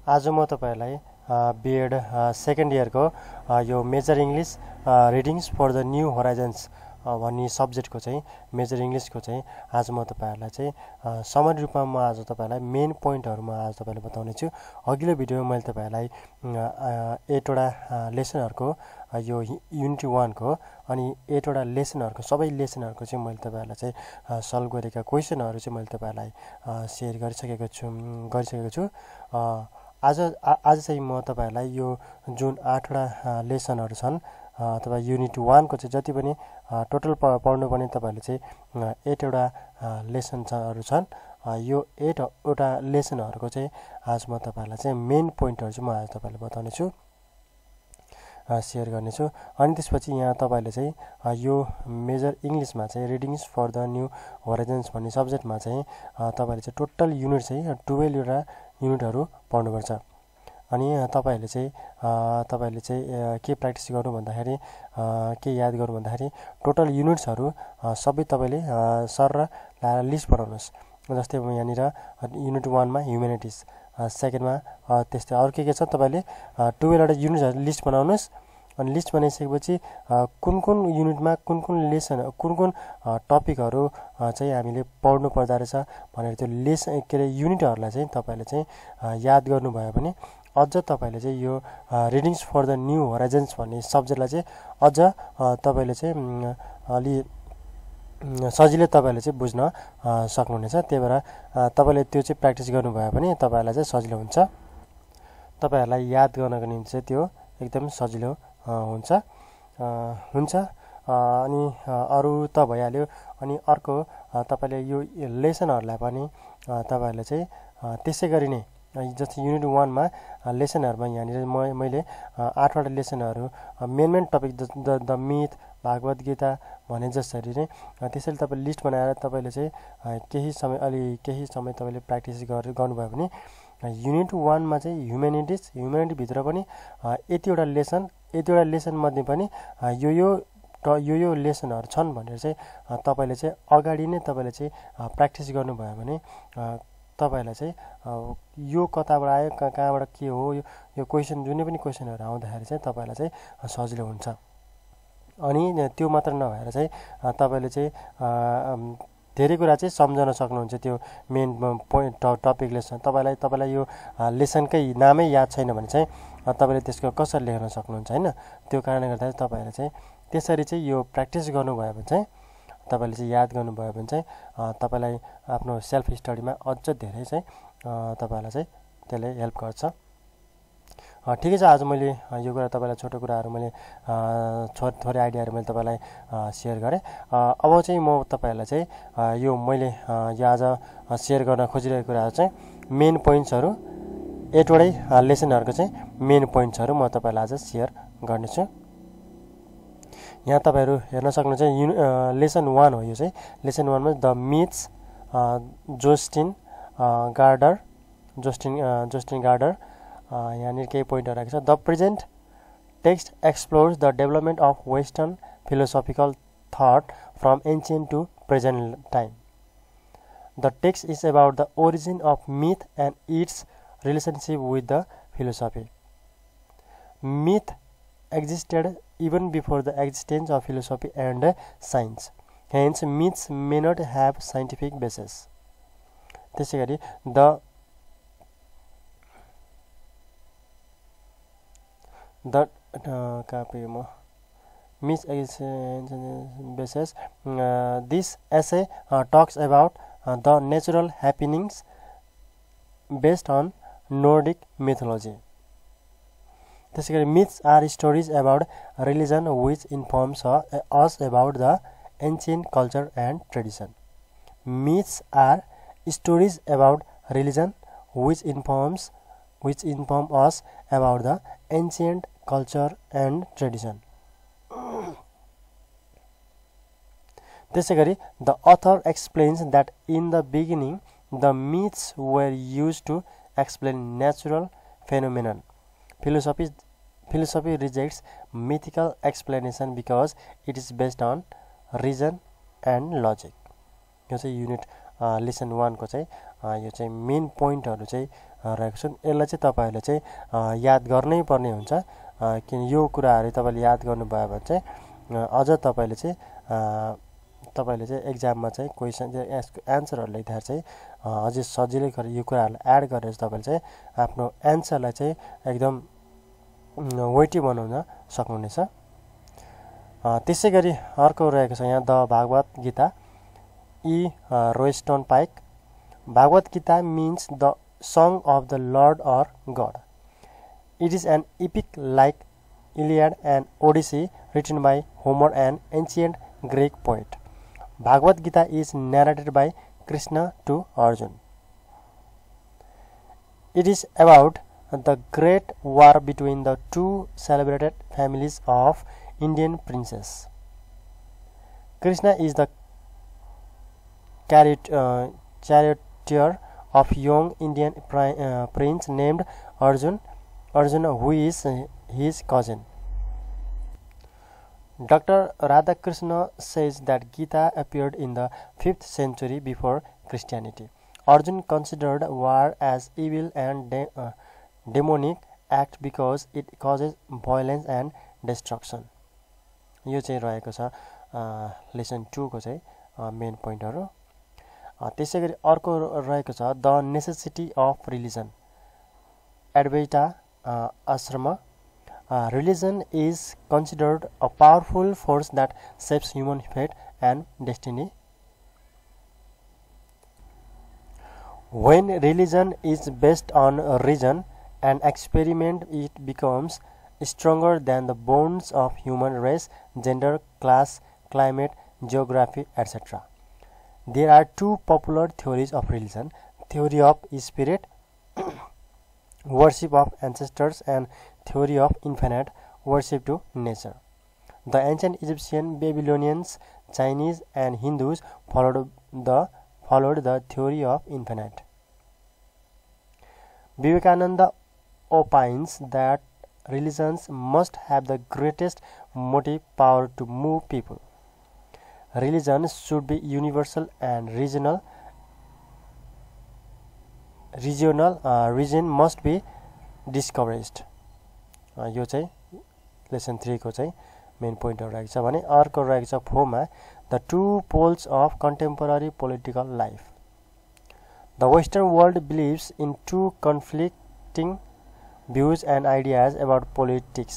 आज म तपाईहरुलाई बीएड सेकेन्ड इयरको यो major English readings for the new horizons भन्ने सब्जेक्टको चाहिँ मेजर इंग्लिशको चाहिँ आज म तपाईहरुलाई चाहिँ समरी रूपमा म आज तपाईहरुलाई मेन पोइन्टहरु म आज तपाईहरुलाई बताउने छु। अघिल्लो भिडियोमा मैले तपाईहरुलाई 8 वटा लेसनहरुको यो युनिट 1 को अनि 8 वटा लेसनहरुको सबै लेसनहरुको चाहिँ मैले तपाईहरुलाई चाहिँ सल्भ गरेका क्वेशनहरु चाहिँ मैले तपाईहरुलाई शेयर गरिसकेको छु। आज चाहिँ म तपाईहरुलाई यो जुन 8 वटा लेसनहरु छन् अथवा युनिट 1 को चाहिँ जति पनि टोटल पढ्नु पर्ने तपाईहरुले चाहिँ 8 वटा लेसनहरु छन्। यो 8 वटा लेसनहरुको चाहिँ आज म तपाईहरुलाई चाहिँ मेन पोइन्टहरु चाहिँ म आज तपाईहरुलाई बताउने छु, शेयर गर्ने छु। अनि त्यसपछि यहाँ तपाईले चाहिँ यो मेजर इंग्लिशमा चाहिँ readings for the new horizons भन्ने सब्जेक्टमा चाहिँ तपाईले चाहिँ टोटल युनिट चाहिँ 12 वटा युनिटहरु पढ्नुपर्छ। अनि तपाईले चाहिँ के प्र्याक्टिस गर्नु भन्दाखेरि के याद गर्नु भन्दाखेरि टोटल युनिट्सहरु सबै तपाईले सर र लाएर लिस्ट बनाउनुस्। जस्तै यहाँनिर युनिट 1 मा ह्युम्यानिटिज, सेकेन्डमा त्यस्तै अरु के छ तपाईले 12 वटा युनिट्सहरु लिस्ट बनाउनुस्। अनि लिस्ट बनाइसकेपछि कुन कुन युनिटमा कुन कुन लेसन कुन कुन टपिकहरु चाहिँ हामीले पढ्नु पर्दा रहेछ भनेर त्यो लेसन युनिटहरुलाई चाहिँ तपाईले चाहिँ याद गर्नु भयो भने अझ तपाईले चाहिँ यो readings for the new horizons भन्ने सब्जेक्टलाई चाहिँ अझ तपाईले चाहिँ अलि सजिलै तपाईले चाहिँ बुझ्न सक्नुहुनेछ। त्यही भएर तपाईले त्यो चाहिँ प्र्याक्टिस गर्नु भयो भने तपाईहरुलाई चाहिँ सजिलो हुन्छ, तपाईहरुलाई याद गर्नको निम्ति चाहिँ त्यो एकदम सजिलो हुन्छ। अनि अरु त भइहाल्यो। अनि अर्को तपाईले यो लेसनहरुलाई पनि तपाईहरुले चाहिँ त्यसै गरी नै जस्तै युनिट 1 मा लेसनहरुमा यहाँनिर मैले 8 वटा लेसनहरु main topic the myth, Bhagavad Gita भने जसरी नै त्यसैले तपाईले लिस्ट बनाएर तपाईले चाहिँ केही समय तपाईले प्र्याक्टिस गर्नुभयो भने युनिट 1 मा चाहिँ ह्युम्यानिटी भित्र पनि यति वटा लेसन मध्ये पनि यो लेसनहरु छन् भनेर चाहिँ तपाईले चाहिँ अगाडि नै तपाईले चाहिँ प्र्याक्टिस गर्नुभयो भने तपाईलाई चाहिँ यो कताबाट आयो कहाँबाट के हो यो क्वेशन जुनै पनि क्वेशनहरु आउँदाखेरि चाहिँ तपाईलाई चाहिँ सजिलो हुन्छ। अनि त्यो मात्र नभएर चाहिँ तपाईले चाहिँ धेरै कुरा चाहिँ सम्झन सक्नुहुन्छ। त्यो मेन पोइन्ट टपिक लेसन तपाईलाई यो लेसनकै नामै याद छैन भने चाहिँ तपाईले त्यसको कसरी लेख्न सक्नुहुन्छ हैन। त्यो कारणले गर्दा तपाईहरुले चाहिँ त्यसरी चाहिँ यो प्र्याक्टिस गर्नुभयो भने चाहिँ तपाईले चाहिँ याद गर्नुभयो भने चाहिँ तपाईलाई आफ्नो सेल्फ स्टडीमा अझ धेरै चाहिँ तपाईलाई चाहिँ त्यसले हेल्प गर्छ। ठिकै छ, आज मैले यो कुरा तपाईलाई छोटो कुराहरु मैले थोरै आइडियाहरु मैले तपाईलाई शेयर गरे। अब चाहिँ म तपाईहरुलाई चाहिँ यो मैले आज शेयर गर्न खोजिरहेको कुराहरु चाहिँ मेन पोइन्ट्सहरु 8 वटै लेसनहरुको चाहिँ मेन पोइन्ट्सहरु म तपाईलाई आज शेयर गर्ने छु। यहाँ तपाईहरु हेर्न सक्नुहुन्छ लेसन 1 हो। यो चाहिँ लेसन 1 मा द मिथ्स, जोस्टिन गार्डर यहाँनिर केही पोइन्टहरु राखेको छ। The present text explores the development of western philosophical thought from ancient to present time. The text is about the origin of myth and its relationship with the philosophy. Myth existed even before the existence of philosophy and science. Hence, myths may not have scientific basis. त्यसैगरी myths basis. This essay talks about the natural happenings based on Nordic mythology. त्यसैगरी myths are stories about religion which informs us about the ancient culture and tradition. Myths are stories about religion which inform us about the ancient culture and tradition. त्यसैगरी the author explains that in the beginning the myths were used to explain natural phenomenon. Philosophy rejects mythical explanation because it is based on reason and logic. यो चाहिँ unit lesson 1 को चाहिँ यो चाहिँ main पोइन्टहरु चाहिँ रहेको छन्। यसलाई चाहिँ तपाईँहरूले चाहिँ याद गर्नै पर्ने हुन्छ, किन यो कुराहरू तपाईँले याद गर्नुभयो भने चाहिँ अझ तपाईँले चाहिँ एक्जाममा चाहिँ क्वेसन यसको एन्सरहरू लेख्दाखेरि चाहिँ अझै सजिलै गरेर यो कुराहरूलाई एड गरेर तपाईँले चाहिँ आफ्नो एन्सरलाई चाहिँ एकदम वेटी बनाउन सक्नुहुनेछ। त्यसै गरी अर्को रहेको छ यहाँ the Bhagavad Gita Royston Pike. Bhagavad Gita means the song of the Lord or God. It is an epic like Iliad and Odyssey written by Homer, an ancient Greek poet. Bhagavad Gita is narrated by Krishna to Arjuna. It is about the great war between the two celebrated families of Indian princes. Krishna is the charioteer of young Indian prince named Arjuna, who is his cousin. Dr. Radhakrishna says that Gita appeared in the 5th century before Christianity. Arjuna considered war as evil and demonic act because it causes violence and destruction. यो चाहिँ रहेको छ lesson 2 को चाहिँ main पोइन्टहरु। त्यसैगरी अर्को रहेको छ द नेसेसिटी अफ रिलिजन एडवैटा आश्रम। Religion is considered a powerful force that shapes human fate and destiny. When religion is based on reason and experiment, it becomes stronger than the bonds of human race, gender, class, climate, geography, etc. There are two popular theories of religion: theory of spirit, worship of ancestors, and theory of infinite worship to nature. The ancient Egyptian, Babylonians, Chinese, and Hindus followed the theory of infinite. Vivekananda opines that religions must have the greatest motive power to move people. Religion should be universal and regional. Region must be discouraged. यो चाहिँ lesson 3 को चाहिँ main point रहेको छ भने अर्को रहेको छ 4 मा the two poles of contemporary political life. The western world believes in two conflicting views and ideas about politics: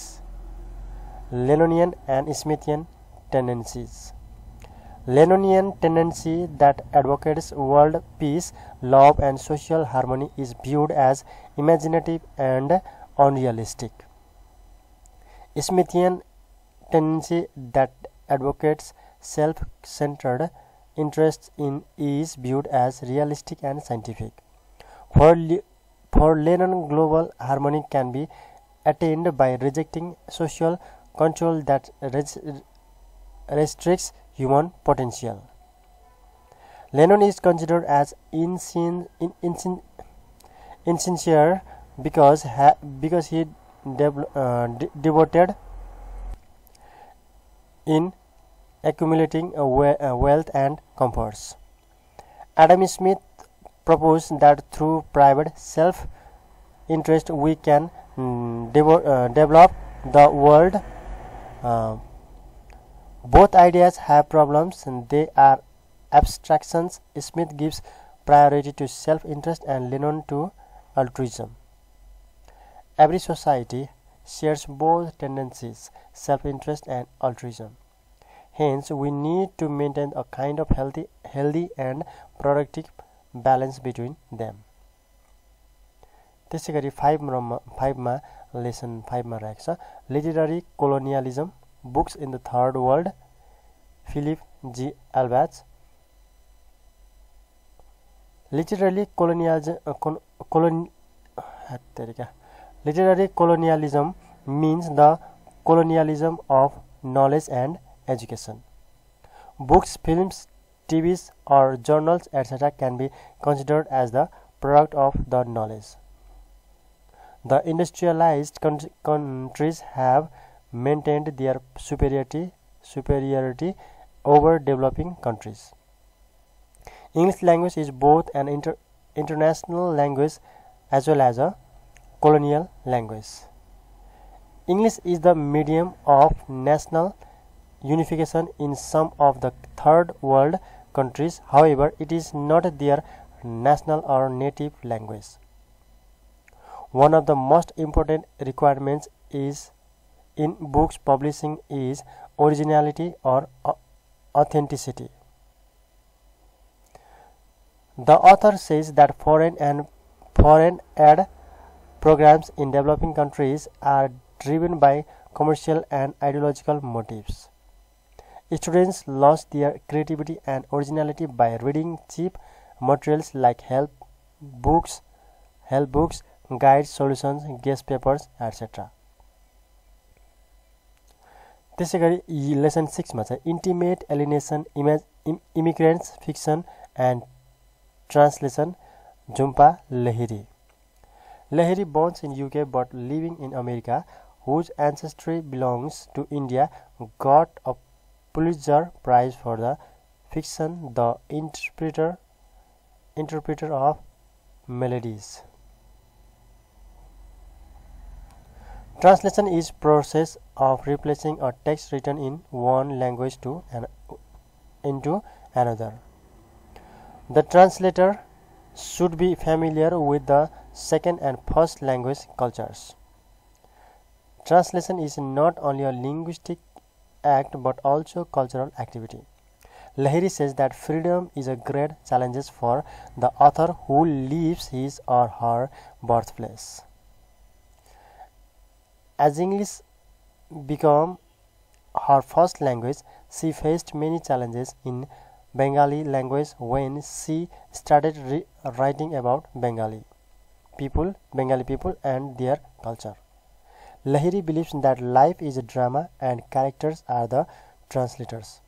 Lenonian and Smithian tendencies. Lenonian tendency that advocates world peace, love, and social harmony is viewed as imaginative and unrealistic. Smithian tendency that advocates self-centered interests is viewed as realistic and scientific. For Lenin, global harmony can be attained by rejecting social control that restricts human potential. Lenin is considered as insincere because he devoted in accumulating wealth and comforts. Adam Smith proposed that through private self-interest we can develop the world. Both ideas have problems and they are abstractions. Smith gives priority to self-interest and Lennon to altruism. Every society shares both tendencies, self-interest and altruism. Hence, we need to maintain a kind of healthy and productive balance between them. त्यसैगरी 5 मा lesson 5 मा रहेको छ literary colonialism, books in the third world, Philip G Altbach. Literary colonialism means the colonialism of knowledge and education. Books, films, TVs or journals etc. can be considered as the product of the knowledge. The industrialized countries have maintained their superiority over developing countries. English language is both an international language as well as a colonial language. English is the medium of national unification in some of the third world countries. However, it is not their national or native language. One of the most important requirements is in books publishing is originality or authenticity. The author says that foreign aid programs in developing countries are driven by commercial and ideological motives. Students lost their creativity and originality by reading cheap materials like help books, guides, solutions, guest papers, etc. त्यसैगरी lesson 6 मा चाहिँ intimate alienation immigrants fiction and translation Jhumpa Lahiri. Lahiri born in UK but living in America, whose ancestry belongs to India, got a Pulitzer Prize for the fiction The Interpreter of Melodies. Translation is process of replacing a text written in one language into another. The translator should be familiar with the second and first language cultures. Translation is not only a linguistic act but also cultural activity. Lahiri says that freedom is a great challenge for the author who leaves his or her birthplace. As English became her first language, she faced many challenges in Bengali language when she started writing about Bengali people and their culture. Lahiri believes that life is a drama and characters are the translators.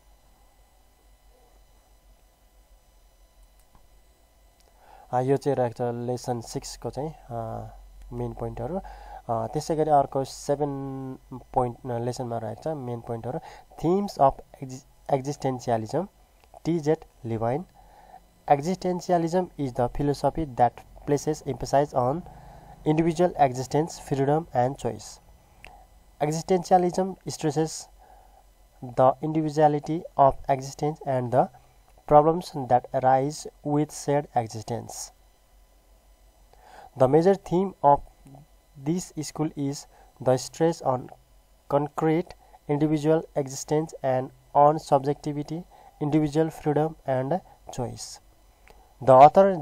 यो चाहिँ रहेको छ lesson 6 को चाहिँ main पोइन्टहरु. त्यसैगरी अर्को 7 point लेसनमा रहेको छ मेन पोइन्टहरु. Themes of existentialism, T.Z. Levine. Existentialism is the philosophy that places emphasis on individual existence, freedom, and choice. Existentialism stresses the individuality of existence and the problems that arise with shared existence. The major theme of this school is the stress on concrete individual existence and on subjectivity, individual freedom, and choice. The author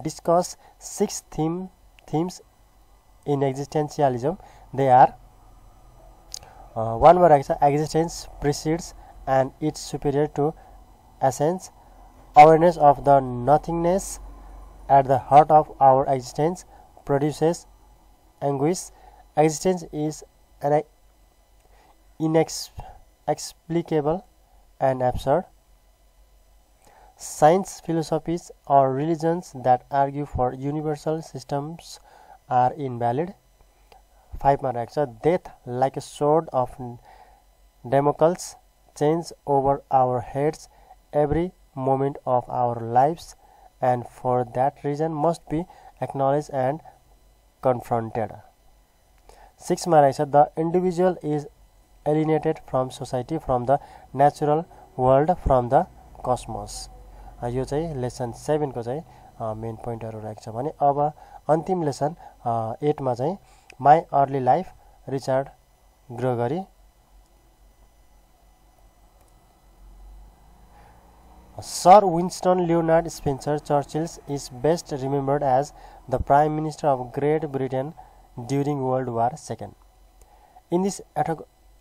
discusses 6 themes in existentialism. They are one more existence precedes and it's superior to essence. Awareness of the nothingness at the heart of our existence produces anguish. Existence is inexplicable and absurd. Science, philosophies, or religions that argue for universal systems are invalid. 5 मा रहेको छ death like a sword of Damocles changes over our heads every moment of our lives and for that reason must be acknowledged and confronted. 6 मा रहेको छ the individual is alienated from society, from the natural world, from the cosmos. यो चाहिँ lesson 7 को चाहिँ main पोइन्टहरु रहेको छ भने अब अन्तिम लेसन 8 मा चाहिँ my early life Richard Gregory. Sir Winston Leonard Spencer Churchill is best remembered as the Prime Minister of Great Britain during World War II. In this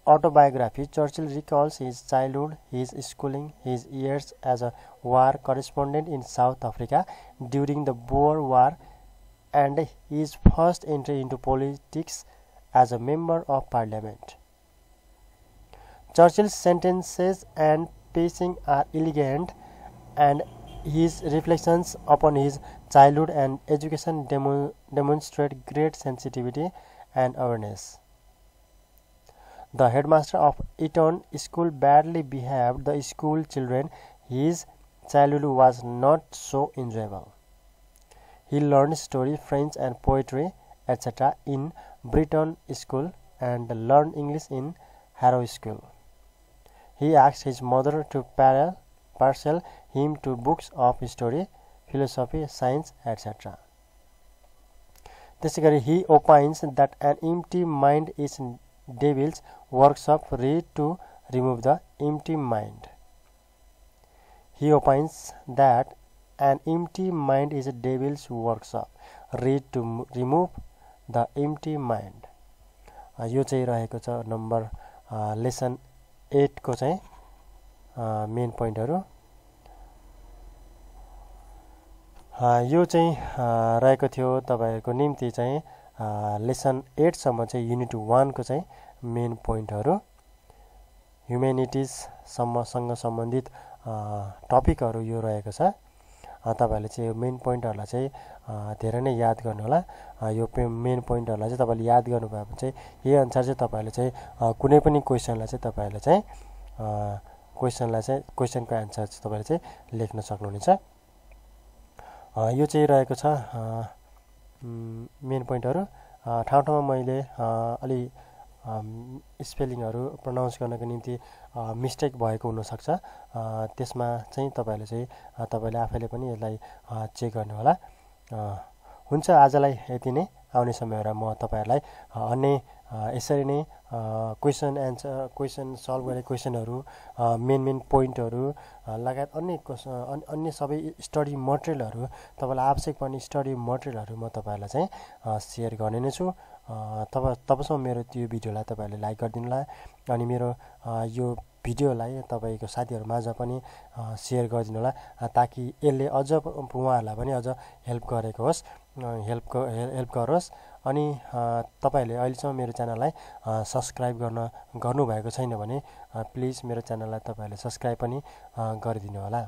autobiography, Churchill recalls his childhood, his schooling, his years as a war correspondent in South Africa during the Boer War, and his first entry into politics as a member of parliament. Churchill's sentences and pacing are elegant, and his reflections upon his childhood and education demonstrate great sensitivity and awareness. The headmaster of Eton School badly behaved the school children. His childhood was not so enjoyable. He learned story, French and poetry, etc. in Breton school and learned English in Harrow School. He asked his mother to parcel him to books of history, philosophy, science, etc. त्यसैगरी he opines that an empty mind is devil's workshop. Read to remove the empty mind. He opines that an empty mind is a devil's workshop. Read to remove the empty mind. यो चाहिँ रहेको छ number lesson 8 को चाहिँ main पोइन्टहरु। यो चाहिँ रहेको थियो तपाईहरुको निम्ति चाहिँ लेसन 8 सम्म चाहिँ युनिट 1 को चाहिँ मेन पोइन्टहरु। ह्युम्यानिटिज सँग सम्बन्धित टपिकहरु यो रहेको छ। तपाईहरुले चाहिँ यो मेन पोइन्टहरुलाई चाहिँ धेरै नै याद गर्नु होला। यो मेन पोइन्टहरुलाई चाहिँ तपाईले याद गर्नु भयो भने चाहिँ यही अनुसार चाहिँ तपाईहरुले चाहिँ कुनै पनि क्वेशनलाई चाहिँ तपाईहरुले चाहिँ क्वेशनको आन्सर चाहिँ तपाईले चाहिँ लेख्न सक्नुहुनेछ। यो चाहिँ रहेको छ मेन पोइन्टहरु। ठाउँ-ठाउँमा मैले अलि स्पेलिङहरु प्रोनाउन्स गर्नको निम्ति मिस्टेक भएको हुन सक्छ। त्यसमा चाहिँ तपाईले चाहिँ तपाईले आफैले पनि यसलाई चेक गर्नु होला। हुन्छ आजलाई यति नै। आउने समयमा म तपाईहरुलाई अन्य यसरी नै क्वेशन सल्भ गर्ने क्वेशनहरु, मेन पोइन्टहरु लगायत अन्य सबै स्टडी मटेरियलहरु तपाईलाई आवश्यक पर्ने स्टडी मटेरियलहरु म तपाईहरुलाई चाहिँ शेयर गर्ने नै छु। तबसम्म मेरो त्यो भिडियोलाई तपाईहरुले लाइक गरिदिनु होला अनि मेरो यो भिडियोलाई तपाईको साथीहरु माझ पनि शेयर गरिदिनु होला ताकि यसले अझ उहाँहरुलाई पनि अझ हेल्प गरोस्। अनि तपाईहरुले अहिलेसम्म मेरो च्यानललाई सब्स्क्राइब गर्नु भएको छैन भने प्लिज मेरो च्यानललाई तपाईहरुले सब्स्क्राइब पनि गरिदिनु होला।